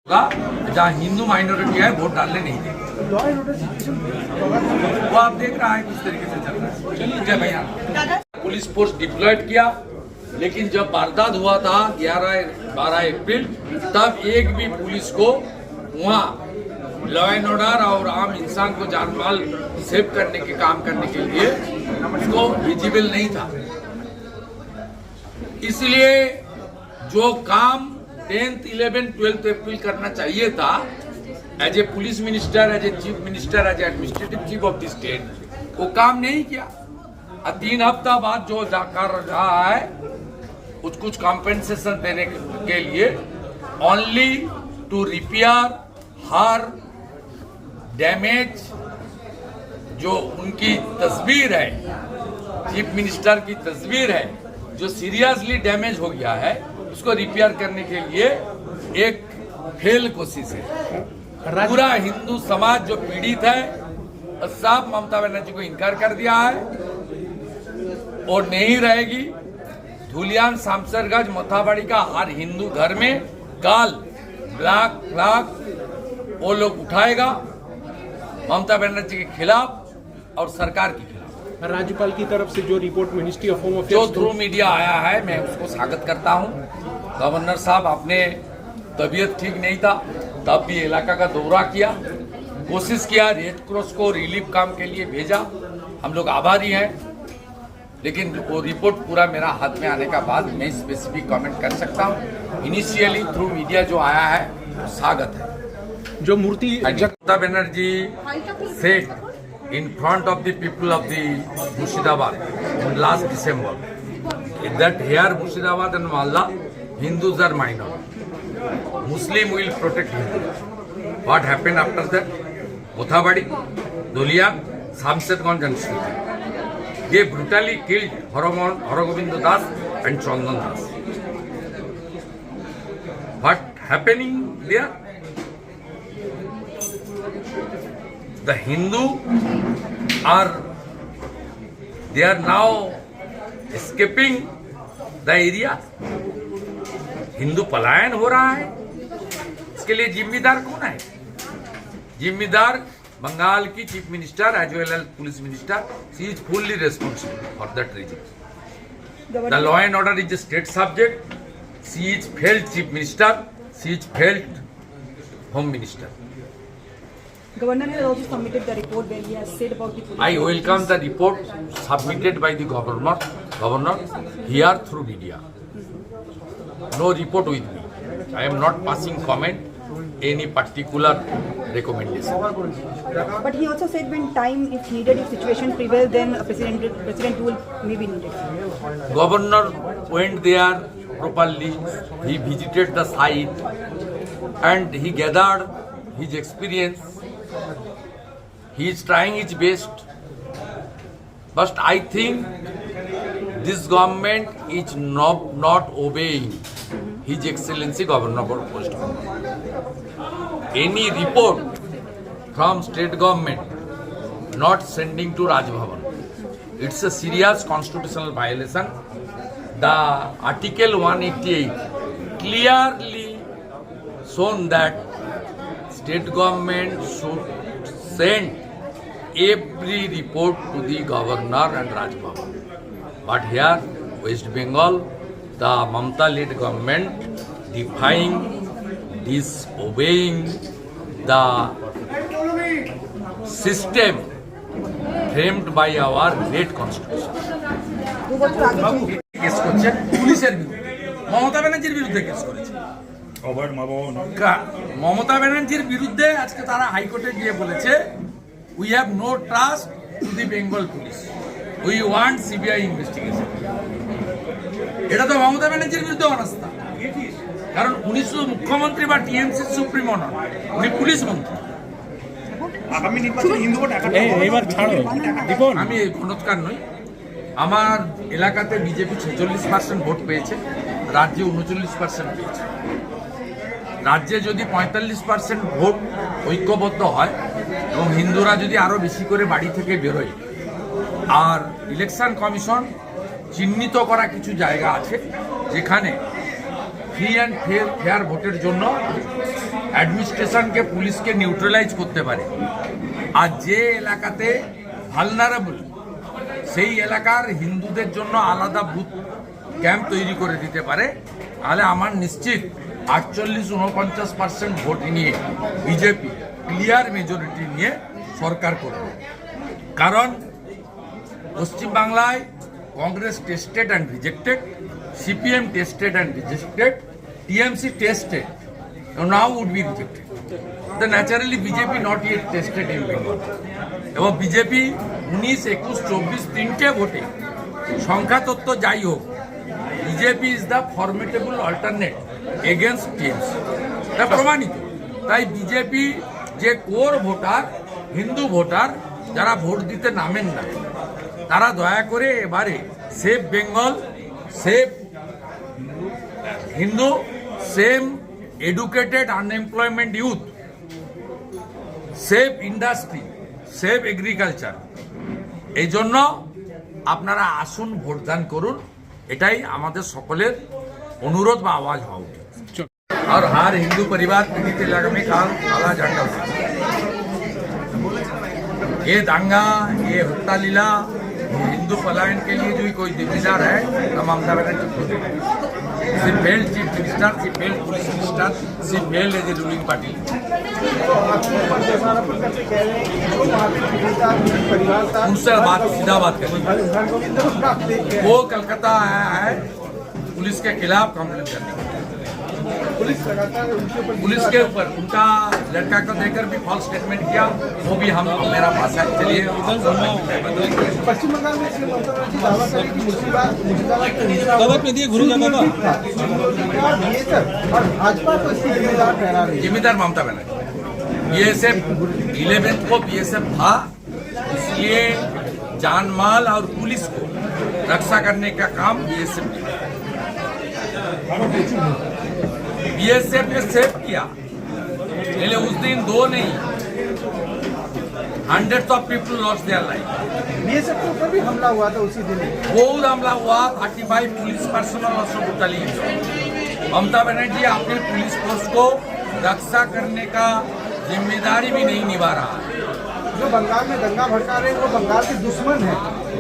जहाँ हिंदू माइनॉरिटी है वोट डालने नहीं देंगे। वो आप देख रहा है किस तरीके से चल रहा है। चलिए भैया, पुलिस फोर्स डिप्लॉयड किया, लेकिन जब वारदात हुआ था 11-12 अप्रैल, तब एक भी पुलिस को वहाँ लॉ एंड ऑर्डर और आम इंसान को जान माल सेव करने के काम करने के लिए उसको विजिबल नहीं था। इसलिए जो काम 10th, 11th, 12th अप्रैल करना चाहिए था, as a police minister, as a chief minister, as administrative chief of the state, वो काम नहीं किया। 3 हफ्ता बाद जो कर रहा है कुछ कॉम्पेंसेशन देने के लिए, only to repair her damage. जो उनकी तस्वीर है, चीफ मिनिस्टर की तस्वीर है, जो सीरियसली डैमेज हो गया है, उसको रिपेयर करने के लिए एक फेल कोशिश है। पूरा हिंदू समाज जो पीड़ित है, सब ममता बनर्जी को इनकार कर दिया है और नहीं रहेगी। धुलियान, शामसरगंज, मोथाबाड़ी का हर हिंदू घर में काल ब्लैक फ्लैग वो लोग उठाएगा ममता बनर्जी के खिलाफ और सरकार के खिलाफ। राज्यपाल की तरफ से जो रिपोर्ट मिनिस्ट्री ऑफ होम जो अफेयर्स थ्रू मीडिया आया है, मैं उसको स्वागत करता हूँ। गवर्नर साहब, अपने तबीयत ठीक नहीं था तब भी इलाका का दौरा किया, कोशिश किया, रेड क्रॉस को रिलीफ काम के लिए भेजा। हम लोग आभारी हैं, लेकिन वो रिपोर्ट पूरा मेरा हाथ में आने का बाद मैं स्पेसिफिक कमेंट कर सकता हूँ। इनिशियली थ्रू मीडिया जो आया है वो स्वागत है। जो मूर्ति Mamata Banerjee said in front of the people of the Murshidabad on last December that here Murshidabad and Malda Hindus are minor. Muslim will protect Hindus. What happened after that? Mothabadi, Dhulia, Shamsherganj and Sriti. They brutally killed Haragobind Das and Chandan Das. What happening there? The Hindu they are now escaping the area. Hindu पलायन हो रहा है, इसके लिए जिम्मेदार कौन है? जिम्मेदार बंगाल की chief minister as well as police minister. She is fully responsible for that reason. The law and order is a state subject. She is failed chief minister. She is failed home minister. Governor has also submitted the report where he has said about the police. I welcome the report submitted by the governor here through media. No report with me. I am not passing comment any particular recommendation. But he also said when time is needed, if situation prevails, then a president will maybe needed. Governor went there properly. He visited the site and he gathered his experience. He is trying his best, but I think this government is not obeying His Excellency Governor Post. Any report from state government not sending to Raj Bhavan, it's a serious constitutional violation. The Article 188 clearly shown that state government should send every report to the governor and Raj Bhavan. But here, West Bengal, the Mamata-led government defying, disobeying the system framed by our great constitution. Case করছে পুলিশের বিরুদ্ধে, মমতা ব্যানার্জির বিরুদ্ধে case করেছে। মমতা ব্যানার্জির বিরুদ্ধে আজকে তারা হাইকোর্টে গিয়ে বলেছে, we have no trust to the Bengal police, we want CBI investigation. এটা তো মমতা ব্যানার্জির বিরুদ্ধে অনাস্থা, কারণ উনি শুধু মুখ্যমন্ত্রী বা টিএমসির সুপ্রিমো নন, উনি পুলিশ মন্ত্রী। আমি ঘনৎকার নই, আমার এলাকাতে বিজেপি 46% ভোট পেয়েছে, রাজ্যে 39% পেয়েছে। রাজ্যে যদি 45% ভোট ঐক্যবদ্ধ হয় এবং হিন্দুরা যদি আরো বেশি করে বাড়ি থেকে বেরোয়, আর ইলেকশন কমিশন চিহ্নিত করা কিছু জায়গা আছে যেখানে ফ্রি অ্যান্ড ফেয়ার ভোটের জন্য অ্যাডমিনিস্ট্রেশনকে পুলিশকে নিউট্রালাইজ করতে পারে। আর যে এলাকাতে ভালনারেবল সেই এলাকার হিন্দুদের জন্য আলাদা বুথ ক্যাম্প তৈরি করে দিতে পারে, তাহলে আমার নিশ্চিত 48-49% ভোট নিয়ে বিজেপি ক্লিয়ার মেজরিটি নিয়ে সরকার করবে। কারণ পশ্চিমবাংলায় Congress tested and rejected, CPM tested and rejected, TMC tested, now would be rejected. Then naturally BJP not yet tested in Bengal. এবং বিজেপি 19, 21, 24 তিনটে ভোটে সংখ্যা তত্ত্ব যাই হোক, BJP is the formidable alternate against TMC, এটা প্রমাণিত। তাই বিজেপি যে কোর ভোটার, হিন্দু ভোটার যারা ভোট দিতে নামেন না, তারা দয়া করে এবারে save Bengal, save Hindu, save educated unemployment youth, save industry, save agriculture, এই জন্য আপনারা আসুন ভোটদান করুন, এটাই আমাদের সকলের অনুরোধ বা আওয়াজ হওয়া উচিত। और हर हिंदू परिवार पीड़ित इलाके में काला झंडा उठा। ये दंगा, ये हत्या लीला, हिंदू पलायन के लिए जो कोई जिम्मेदार है तो ममता बनर्जी खुद है। सिर्फ फेल्ड चीफ मिनिस्टर, सिर्फ फेल्ड पुलिस मिनिस्टर, सिर्फ failed as a ruling party. उनसे बात सीधा बात करें। वो कलकत्ता आया है पुलिस के खिलाफ कंप्लेंट करने के लिए। पुलिस के ऊपर उनका लड़का को देकर भी फॉल्स स्टेटमेंट किया, वो भी हम मेरा पास है। चलिए पश्चिम बंगाल में ममता बनर्जी दावा करें कि मुर्शिदाबाद में दिए गुरु का बाबा और भाजपा को इसकी जिम्मेदार ठहरा रही है। जिम्मेदार ममता बनर्जी। बीएसएफ 11 को बीएसएफ था, इसलिए जान माल और पुलिस को रक्षा करने का काम बीएसएफ ने बीएसएफ ने सेव किया। पहले उस दिन 2 नहीं, hundreds of people lost their life। BSF के ऊपर भी हमला हुआ था उसी दिन। बहुत हमला हुआ, 35 police personal also brutally injured। Mamata Banerjee अपने पुलिस फोर्स को रक्षा करने का जिम्मेदारी भी नहीं निभा रहा है। जो बंगाल में दंगा भड़का रहे हैं वो बंगाल के दुश्मन है।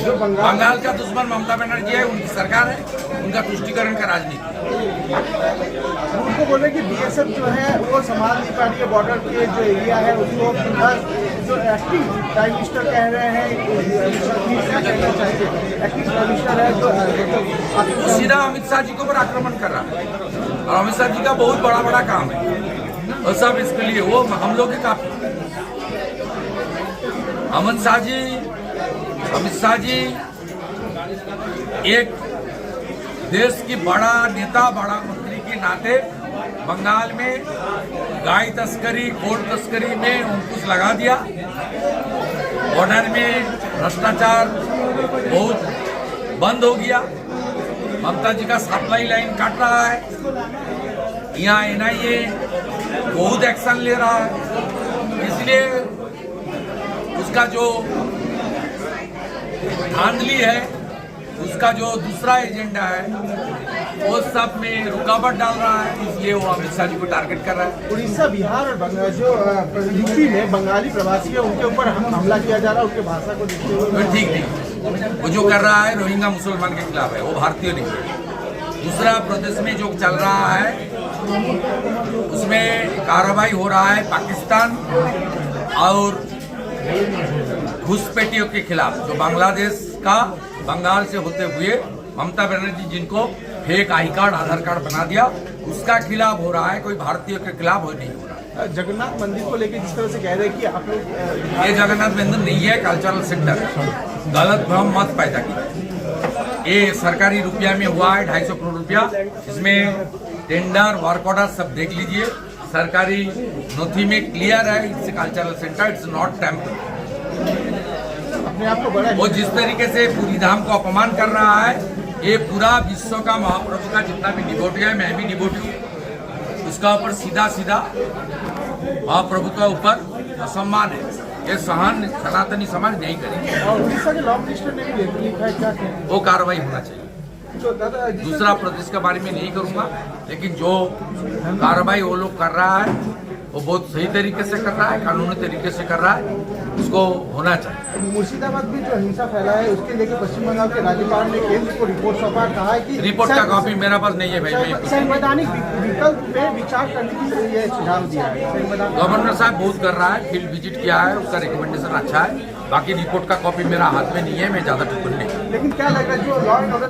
जो बंगाल का दुश्मन ममता बनर्जी है, उनकी सरकार है, उनका तुष्टिकरण का राजनीति। उनको बोले कि बीएसएफ जो है वो समाजवादी पार्टी के बॉर्डर के जो एरिया है उसको जो एक्टिंग प्राइम मिनिस्टर कह रहे हैं, क्या कहना चाहिए, एक्टिंग प्राइम मिनिस्टर है तो सीधा अमित शाह जी के ऊपर आक्रमण कर रहा है। और अमित शाह जी का बहुत बड़ा बड़ा काम है और सब इसके लिए वो हम लोग के काफी। अमित शाह जी एक देश की बड़ा नेता, बड़ा मंत्री के नाते बंगाल में गाय तस्करी, घोड़ तस्करी में अंकुश लगा दिया। बॉर्डर में भ्रष्टाचार बहुत बंद हो गया। ममता जी का सप्लाई लाइन काट रहा है। यहाँ एनआईए बहुत एक्शन ले रहा है। इसलिए उसका जो धांधली है, उसका जो दूसरा एजेंडा है, वो सब में रुकावट डाल रहा है। इसलिए वो अमित शाह जी को टारगेट कर रहा है। उड़ीसा, बिहार और जो यूपी में बंगाली प्रवासी है उनके ऊपर हमला किया जा रहा है, उनके भाषा को देखते हुए। ठीक नहीं, वो जो कर रहा है रोहिंग्या मुसलमान के खिलाफ है, वो भारतीय नहीं है। दूसरा प्रदेश में जो चल रहा है उसमें कार्रवाई हो रहा है पाकिस्तान और घुसपैठियों के खिलाफ, जो बांग्लादेश का बंगाल से होते हुए ममता बनर्जी जिनको fake I card, Aadhaar card बना दिया, उसका खिलाफ हो रहा है। कोई भारतीयों के खिलाफ हो नहीं हो रहा। जगन्नाथ मंदिर को लेकर जिस तरह से कह रहे हैं कि आप लोग ये जगन्नाथ मंदिर नहीं है, कल्चरल सेंटर है। गलत भ्रम मत पैदा कीजिए। ये सरकारी रुपया में हुआ है 250 करोड़ रुपया। इसमें टेंडर, वर्क ऑर्डर सब देख लीजिए, सरकारी नोथी में क्लियर है। It's cultural centre, it's not temple. अपने आप को बड़ा वो जिस तरीके से पूरी धाम को अपमान कर रहा है, ये पूरा विश्व का महाप्रभु का जितना भी डिवोटी है, मैं भी डिवोटी हूँ, उसका ऊपर सीधा सीधा महाप्रभु का ऊपर असम्मान है। ये सहन सनातनी समाज नहीं करेंगे। और उड़ीसा के लॉ मिनिस्टर ने भी लिखा है, क्या कहें? वो कार्रवाई होना चाहिए। तो दादा दूसरा प्रदेश के बारे में नहीं करूंगा, लेकिन जो कार्रवाई वो लोग कर रहा है वो बहुत सही तरीके से कर रहा है, कानूनी तरीके से कर रहा है, उसको होना चाहिए। मुर्शिदाबाद में जो हिंसा फैला है उसके लेके पश्चिम बंगाल के राज्यपाल ने केंद्र को रिपोर्ट सौंपा, कहा है कि रिपोर्ट का कॉपी मेरे पास नहीं है भाई। मैं संवैधानिक विकल्प पे विचार करने की ये सुझाव दिया है। गवर्नर साहब बहुत कर रहा है, फील्ड विजिट किया है, उसका रिकमेंडेशन अच्छा है। बाकी रिपोर्ट का कॉपी मेरा हाथ में नहीं है, मैं ज्यादा टिप्पणी नहीं। लेकिन क्या लग रहा है जो लॉ एंड ऑर्डर